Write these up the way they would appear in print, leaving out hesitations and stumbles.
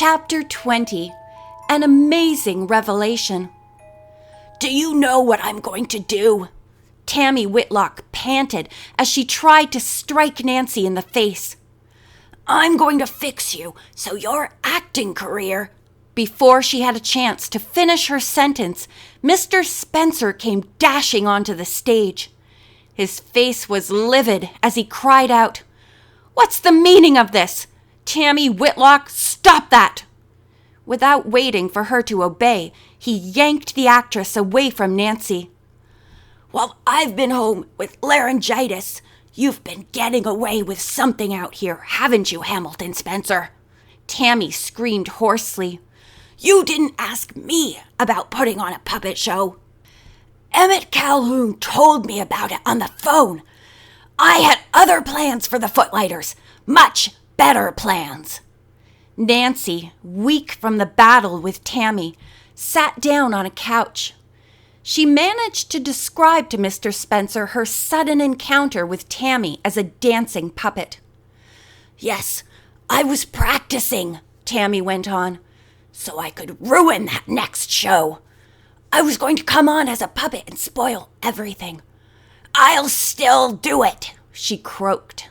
Chapter 20. An Amazing Revelation. "Do you know what I'm going to do?" Tammi Whitlock panted as she tried to strike Nancy in the face. "I'm going to fix you so your acting career—" Before she had a chance to finish her sentence, Mr. Spencer came dashing onto the stage. His face was livid as he cried out, "What's the meaning of this? Tammi Whitlock, stop that!" Without waiting for her to obey, he yanked the actress away from Nancy. "While I've been home with laryngitis, you've been getting away with something out here, haven't you, Hamilton Spencer?" Tammi screamed hoarsely. "You didn't ask me about putting on a puppet show. Emmet Calhoun told me about it on the phone. I had other plans for the Footlighters, much better plans." Nancy, weak from the battle with Tammi, sat down on a couch. She managed to describe to Mr. Spencer her sudden encounter with Tammi as a dancing puppet. "Yes, I was practicing," Tammi went on, "so I could ruin that next show. I was going to come on as a puppet and spoil everything. I'll still do it," she croaked.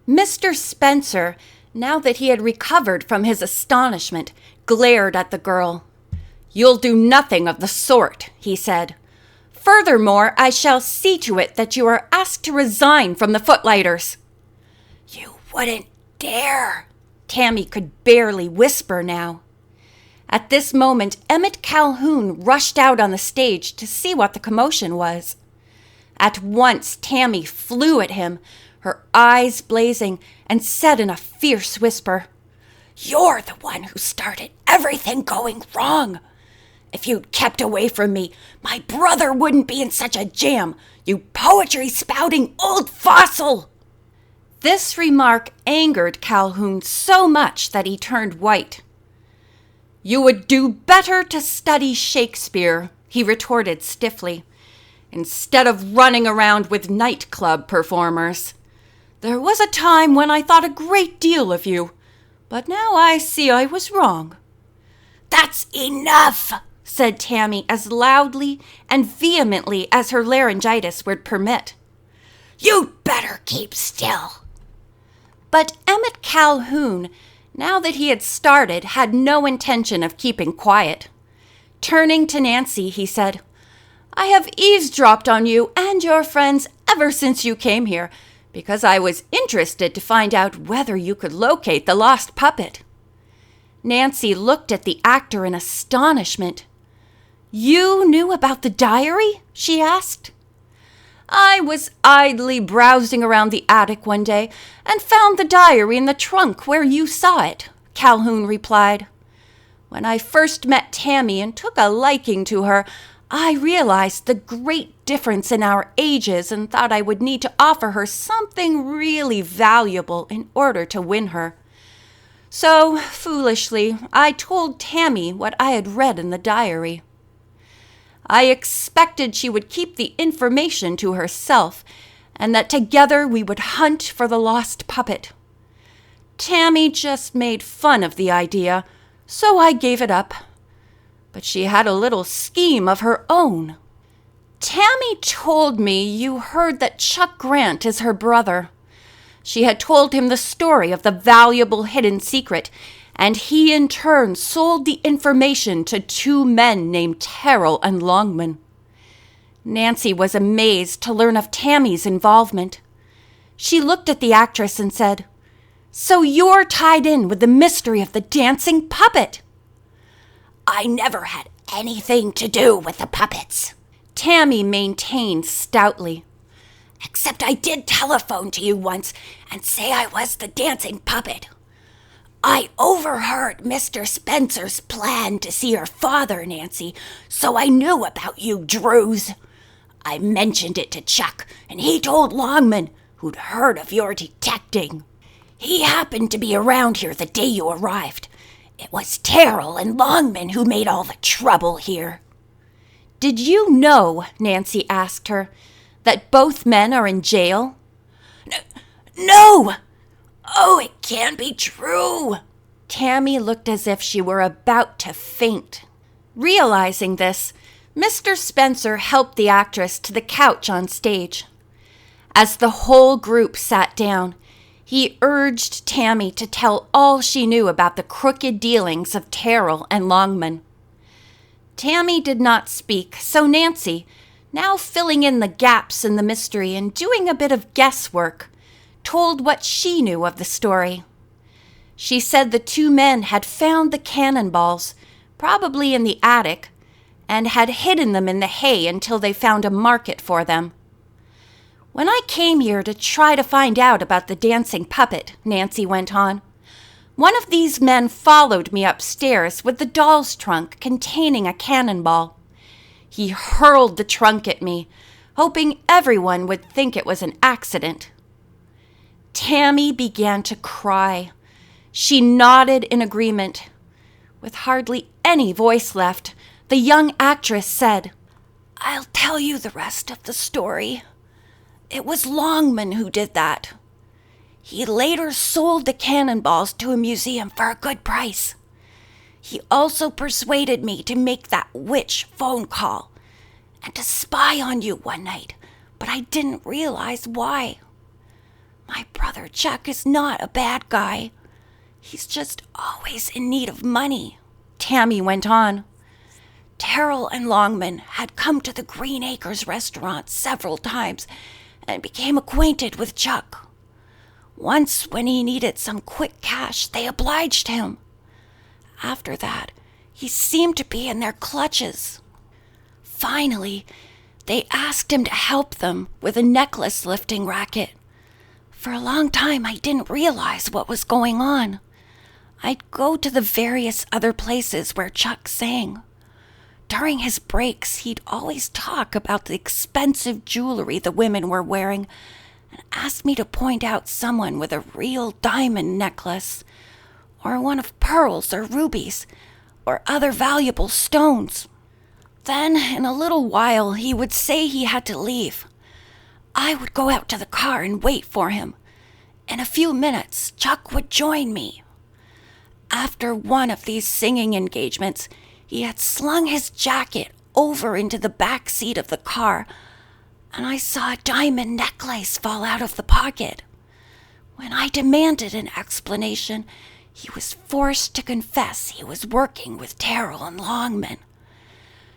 Mr. Spencer, now that he had recovered from his astonishment, glared at the girl. "You'll do nothing of the sort," he said. "Furthermore, I shall see to it that you are asked to resign from the Footlighters." "You wouldn't dare," Tammi could barely whisper now. At this moment, Emmet Calhoun rushed out on the stage to see what the commotion was. At once, Tammi flew at him, her eyes blazing, and said in a fierce whisper, "You're the one who started everything going wrong. If you'd kept away from me, my brother wouldn't be in such a jam, you poetry-spouting old fossil!" This remark angered Calhoun so much that he turned white. "You would do better to study Shakespeare," he retorted stiffly, "instead of running around with nightclub performers. There was a time when I thought a great deal of you, but now I see I was wrong." "That's enough," said Tammi as loudly and vehemently as her laryngitis would permit. "You'd better keep still." But Emmet Calhoun, now that he had started, had no intention of keeping quiet. Turning to Nancy, he said, "I have eavesdropped on you and your friends ever since you came here, because I was interested to find out whether you could locate the lost puppet." Nancy looked at the actor in astonishment. "You knew about the diary?" she asked. "I was idly browsing around the attic one day and found the diary in the trunk where you saw it," Calhoun replied. "When I first met Tammi and took a liking to her, I realized the great difference in our ages and thought I would need to offer her something really valuable in order to win her. So, foolishly, I told Tammi what I had read in the diary. I expected she would keep the information to herself, and that together we would hunt for the lost puppet. Tammi just made fun of the idea, so I gave it up. But she had a little scheme of her own. Tammi told me you heard that Chuck Grant is her brother. She had told him the story of the valuable hidden secret, and he in turn sold the information to two men named Terrell and Longman. Nancy was amazed to learn of Tammy's involvement. She looked at the actress and said, "So you're tied in with the mystery of the dancing puppet?" "I never had anything to do with the puppets," Tammi maintained stoutly. "Except I did telephone to you once and say I was the dancing puppet. I overheard Mr. Spencer's plan to see your father, Nancy, so I knew about you Drews. I mentioned it to Chuck, and he told Longman, who'd heard of your detecting. He happened to be around here the day you arrived. It was Terrell and Longman who made all the trouble here." "Did you know," Nancy asked her, "that both men are in jail?" No! Oh, it can't be true." Tammi looked as if she were about to faint. Realizing this, Mr. Spencer helped the actress to the couch on stage. As the whole group sat down, he urged Tammi to tell all she knew about the crooked dealings of Terrell and Longman. Tammi did not speak, so Nancy, now filling in the gaps in the mystery and doing a bit of guesswork, told what she knew of the story. She said the two men had found the cannonballs, probably in the attic, and had hidden them in the hay until they found a market for them. When I came here to try to find out about the dancing puppet, Nancy went on, one of these men followed me upstairs with the doll's trunk containing a cannonball. He hurled the trunk at me, hoping everyone would think it was an accident. Tammi began to cry. She nodded in agreement. With hardly any voice left, the young actress said, "I'll tell you the rest of the story. It was Longman who did that. He later sold the cannonballs to a museum for a good price. He also persuaded me to make that witch phone call and to spy on you one night, but I didn't realize why. My brother Chuck is not a bad guy. He's just always in need of money." Tammi went on. Terrell and Longman had come to the Green Acres restaurant several times and became acquainted with Chuck. Once, when he needed some quick cash, they obliged him. After that, he seemed to be in their clutches. Finally, they asked him to help them with a necklace lifting racket. For a long time, I didn't realize what was going on. I'd go to the various other places where Chuck sang. During his breaks, he'd always talk about the expensive jewelry the women were wearing and ask me to point out someone with a real diamond necklace, or one of pearls or rubies, or other valuable stones. Then, in a little while, he would say he had to leave. I would go out to the car and wait for him. In a few minutes, Chuck would join me. After one of these singing engagements, he had slung his jacket over into the back seat of the car, and I saw a diamond necklace fall out of the pocket. When I demanded an explanation, he was forced to confess he was working with Terrell and Longman.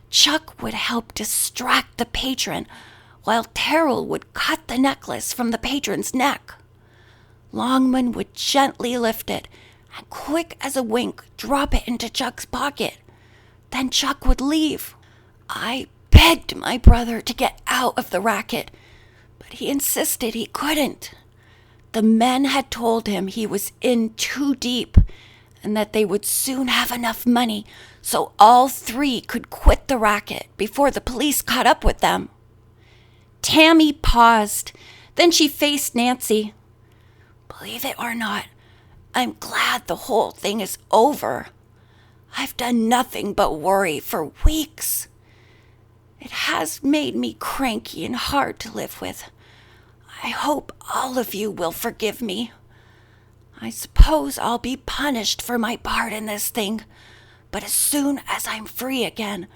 Chuck would help distract the patron, while Terrell would cut the necklace from the patron's neck. Longman would gently lift it and, quick as a wink, drop it into Chuck's pocket. Then Chuck would leave. I begged my brother to get out of the racket, but he insisted he couldn't. The men had told him he was in too deep and that they would soon have enough money so all three could quit the racket before the police caught up with them. Tammi paused. Then she faced Nancy. "Believe it or not, I'm glad the whole thing is over. I've done nothing but worry for weeks. It has made me cranky and hard to live with. I hope all of you will forgive me. I suppose I'll be punished for my part in this thing, but as soon as I'm free again,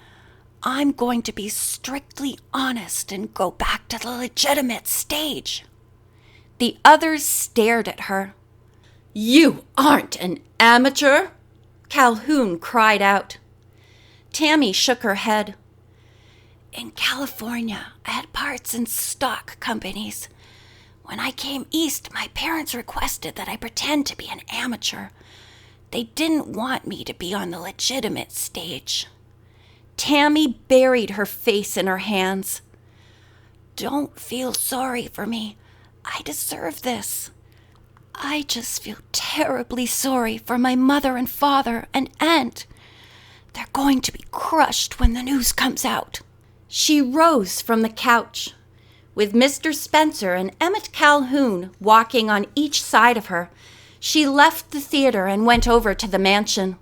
I'm going to be strictly honest and go back to the legitimate stage." The others stared at her. "You aren't an amateur?" Calhoun cried out. Tammi shook her head. "In California, I had parts in stock companies. When I came east, my parents requested that I pretend to be an amateur. They didn't want me to be on the legitimate stage." Tammi buried her face in her hands. "Don't feel sorry for me. I deserve this. I just feel terribly sorry for my mother and father and aunt. They're going to be crushed when the news comes out." She rose from the couch. With Mr. Spencer and Emmet Calhoun walking on each side of her, she left the theater and went over to the mansion.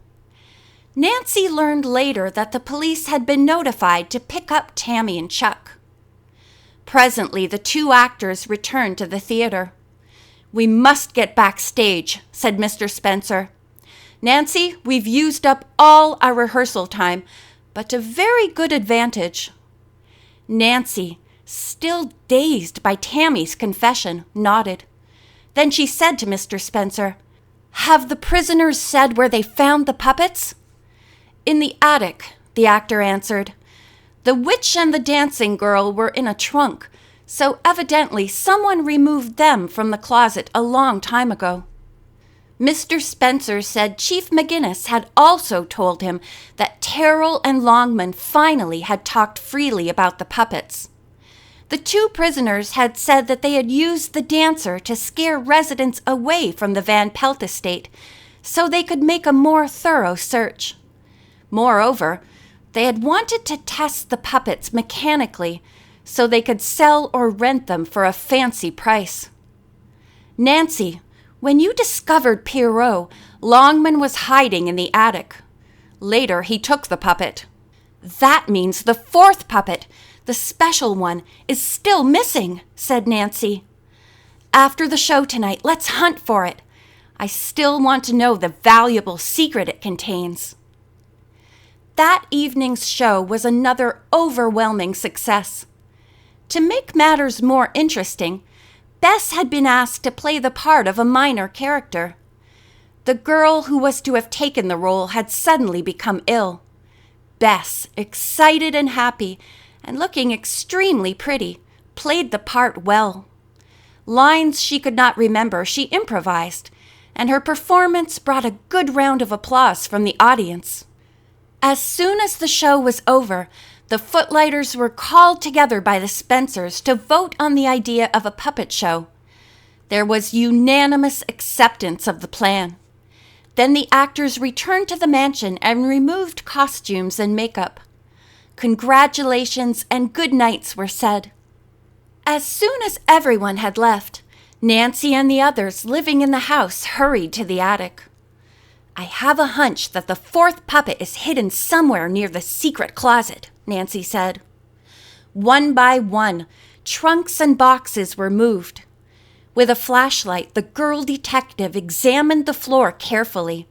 Nancy learned later that the police had been notified to pick up Tammi and Chuck. Presently, the two actors returned to the theater. "We must get backstage," said Mr. Spencer. Nancy, we've used up all our rehearsal time, but to very good advantage." Nancy, still dazed by Tammy's confession, nodded. Then she said to Mr. Spencer, "Have the prisoners said where they found the puppets?" "In the attic," the actor answered. "The witch and the dancing girl were in a trunk, so evidently someone removed them from the closet a long time ago." Mr. Spencer said Chief McGinnis had also told him that Terrell and Longman finally had talked freely about the puppets. The two prisoners had said that they had used the dancer to scare residents away from the Van Pelt estate so they could make a more thorough search. Moreover, they had wanted to test the puppets mechanically so they could sell or rent them for a fancy price. "Nancy, when you discovered Pierrot, Longman was hiding in the attic. Later, he took the puppet. That means the fourth puppet, the special one, is still missing," said Nancy. "After the show tonight, let's hunt for it. I still want to know the valuable secret it contains." That evening's show was another overwhelming success. To make matters more interesting, Bess had been asked to play the part of a minor character. The girl who was to have taken the role had suddenly become ill. Bess, excited and happy, and looking extremely pretty, played the part well. Lines she could not remember she improvised, and her performance brought a good round of applause from the audience. As soon as the show was over, the Footlighters were called together by the Spencers to vote on the idea of a puppet show. There was unanimous acceptance of the plan. Then the actors returned to the mansion and removed costumes and makeup. Congratulations and good nights were said. As soon as everyone had left, Nancy and the others living in the house hurried to the attic. "I have a hunch that the fourth puppet is hidden somewhere near the secret closet," Nancy said. One by one, trunks and boxes were moved. With a flashlight, the girl detective examined the floor carefully.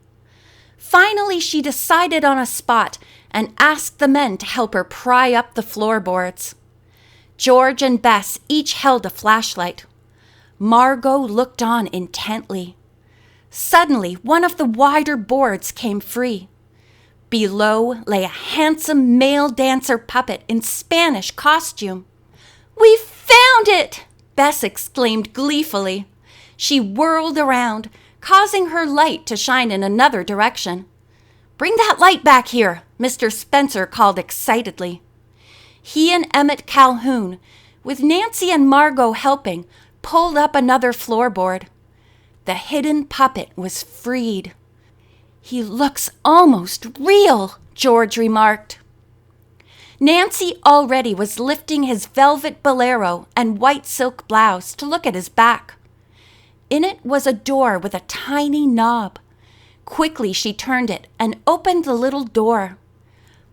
Finally, she decided on a spot and asked the men to help her pry up the floorboards. George and Bess each held a flashlight. Margot looked on intently. Suddenly, one of the wider boards came free. Below lay a handsome male dancer puppet in Spanish costume. "We found it!" Bess exclaimed gleefully. She whirled around, causing her light to shine in another direction. "Bring that light back here," Mr. Spencer called excitedly. He and Emmet Calhoun, with Nancy and Margot helping, pulled up another floorboard. The hidden puppet was freed. "He looks almost real," George remarked. Nancy already was lifting his velvet bolero and white silk blouse to look at his back. In it was a door with a tiny knob. Quickly she turned it and opened the little door.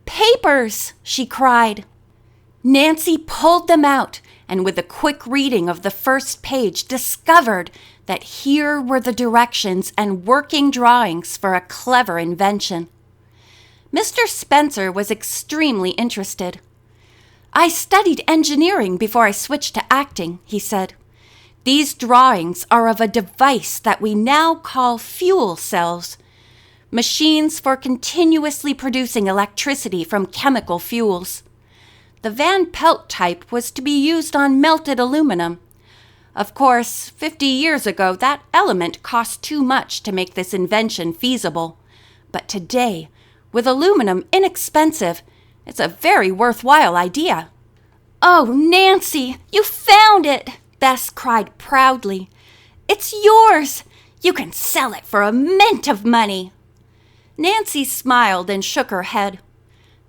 "Papers!" she cried. Nancy pulled them out and with a quick reading of the first page discovered that here were the directions and working drawings for a clever invention. Mr. Spencer was extremely interested. "I studied engineering before I switched to acting," he said. "These drawings are of a device that we now call fuel cells, machines for continuously producing electricity from chemical fuels. The Van Pelt type was to be used on melted aluminum. Of course, 50 years ago, that element cost too much to make this invention feasible. But today, with aluminum inexpensive, it's a very worthwhile idea." "Oh, Nancy, you found it!" Bess cried proudly. "It's yours! You can sell it for a mint of money." Nancy smiled and shook her head.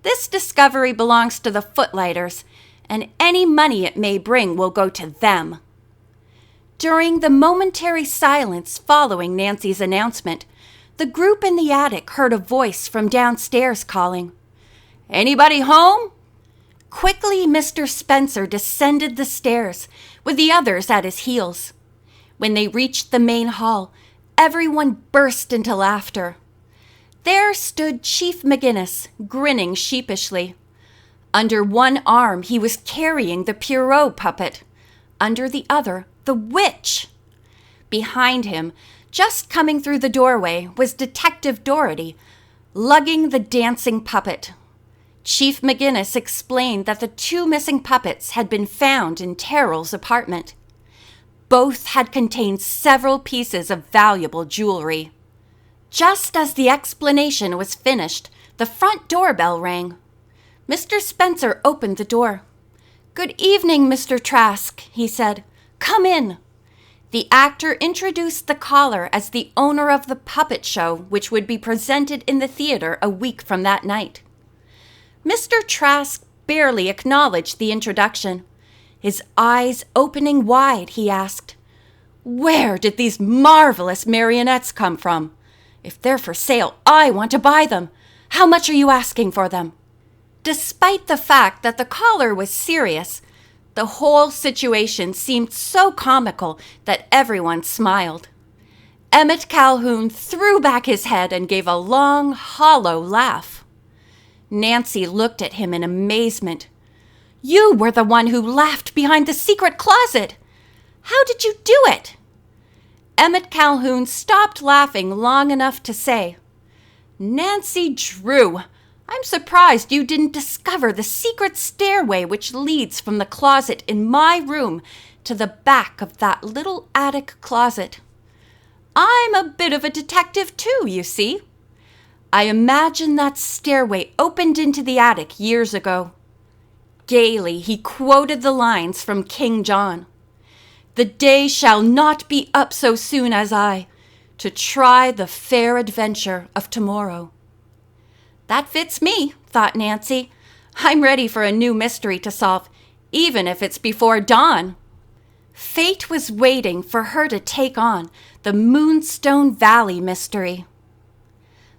"This discovery belongs to the Footlighters, and any money it may bring will go to them." During the momentary silence following Nancy's announcement, the group in the attic heard a voice from downstairs calling, "Anybody home?" Quickly, Mr. Spencer descended the stairs, with the others at his heels. When they reached the main hall, everyone burst into laughter. There stood Chief McGinnis, grinning sheepishly. Under one arm, he was carrying the Pierrot puppet. Under the other, the witch. Behind him, just coming through the doorway, was Detective Doherty, lugging the dancing puppet. Chief McGinnis explained that the two missing puppets had been found in Terrell's apartment. Both had contained several pieces of valuable jewelry. Just as the explanation was finished, the front doorbell rang. Mr. Spencer opened the door. "Good evening, Mr. Trask," he said. "Come in." The actor introduced the caller as the owner of the puppet show, which would be presented in the theater a week from that night. Mr. Trask barely acknowledged the introduction. His eyes opening wide, he asked, "Where did these marvelous marionettes come from? If they're for sale, I want to buy them. How much are you asking for them?" Despite the fact that the caller was serious, the whole situation seemed so comical that everyone smiled. Emmet Calhoun threw back his head and gave a long, hollow laugh. Nancy looked at him in amazement. "You were the one who laughed behind the secret closet. How did you do it?" Emmet Calhoun stopped laughing long enough to say, "Nancy Drew, I'm surprised you didn't discover the secret stairway which leads from the closet in my room to the back of that little attic closet. I'm a bit of a detective too, you see. I imagine that stairway opened into the attic years ago." Gaily, he quoted the lines from King John. "The day shall not be up so soon as I, to try the fair adventure of tomorrow." That fits me, thought Nancy. I'm ready for a new mystery to solve, even if it's before dawn. Fate was waiting for her to take on the Moonstone Valley mystery.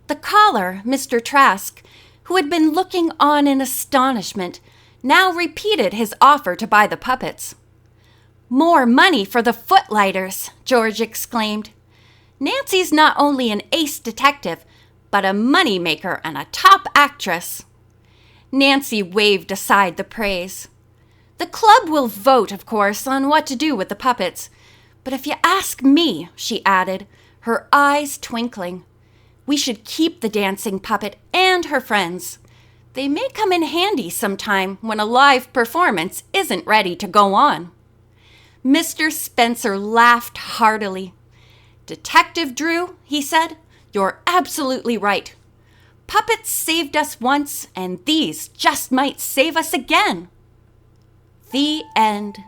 The caller, Mr. Trask, who had been looking on in astonishment, now repeated his offer to buy the puppets. "More money for the Footlighters," George exclaimed. "Nancy's not only an ace detective, but a money-maker and a top actress." Nancy waved aside the praise. "The club will vote, of course, on what to do with the puppets. But if you ask me," she added, her eyes twinkling, "we should keep the dancing puppet and her friends. They may come in handy sometime when a live performance isn't ready to go on." Mr. Spencer laughed heartily. "Detective Drew," he said, "you're absolutely right. Puppets saved us once, and these just might save us again." The end.